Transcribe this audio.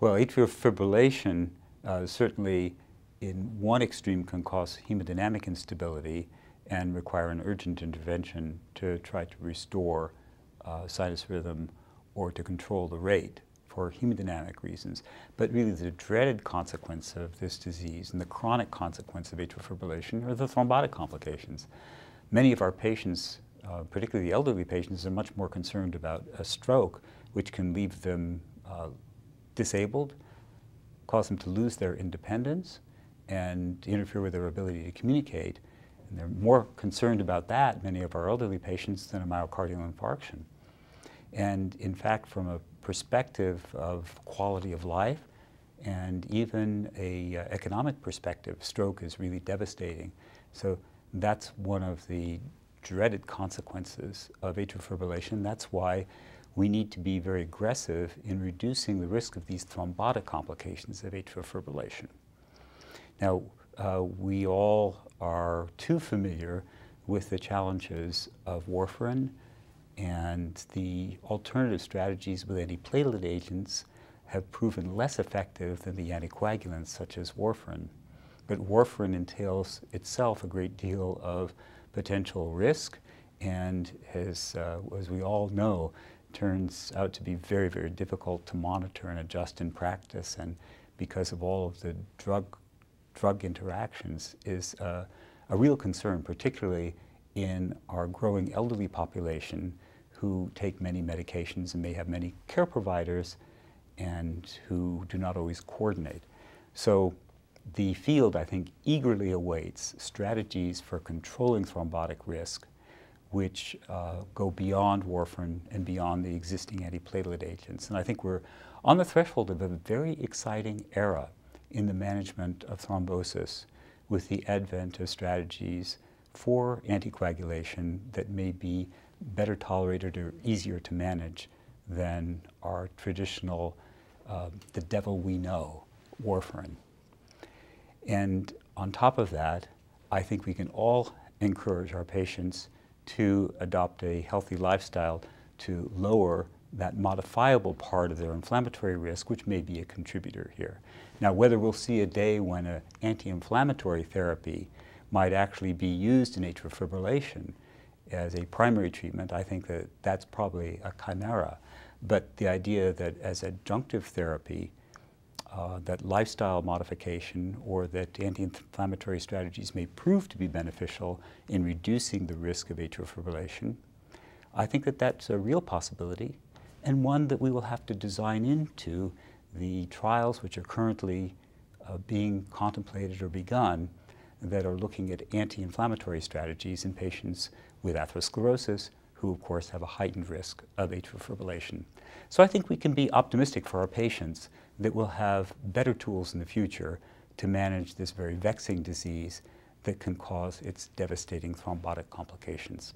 Well, atrial fibrillation certainly in one extreme can cause hemodynamic instability and require an urgent intervention to try to restore sinus rhythm or to control the rate for hemodynamic reasons. But really the dreaded consequence of this disease and the chronic consequence of atrial fibrillation are the thrombotic complications. Many of our patients, particularly the elderly patients, are much more concerned about a stroke, which can leave them disabled, cause them to lose their independence, and interfere with their ability to communicate. And they're more concerned about that, many of our elderly patients, than a myocardial infarction. And in fact, from a perspective of quality of life and even a economic perspective, stroke is really devastating. So that's one of the dreaded consequences of atrial fibrillation. That's why we need to be very aggressive in reducing the risk of these thrombotic complications of atrial fibrillation. Now, we all are too familiar with the challenges of warfarin, and the alternative strategies with antiplatelet agents have proven less effective than the anticoagulants such as warfarin. But warfarin entails itself a great deal of potential risk and has, as we all know, turns out to be very, very difficult to monitor and adjust in practice, and because of all of the drug interactions is a real concern, particularly in our growing elderly population who take many medications and may have many care providers and who do not always coordinate. So the field, I think, eagerly awaits strategies for controlling thrombotic risk which go beyond warfarin and beyond the existing antiplatelet agents. And I think we're on the threshold of a very exciting era in the management of thrombosis with the advent of strategies for anticoagulation that may be better tolerated or easier to manage than our traditional, the devil we know, warfarin. And on top of that, I think we can all encourage our patients to adopt a healthy lifestyle to lower that modifiable part of their inflammatory risk, which may be a contributor here. Now, whether we'll see a day when an anti-inflammatory therapy might actually be used in atrial fibrillation as a primary treatment, I think that that's probably a chimera. But the idea that as adjunctive therapy, that lifestyle modification or that anti-inflammatory strategies may prove to be beneficial in reducing the risk of atrial fibrillation, I think that that's a real possibility and one that we will have to design into the trials which are currently being contemplated or begun that are looking at anti-inflammatory strategies in patients with atherosclerosis who, of course, have a heightened risk of atrial fibrillation. So I think we can be optimistic for our patients that we'll have better tools in the future to manage this very vexing disease that can cause its devastating thrombotic complications.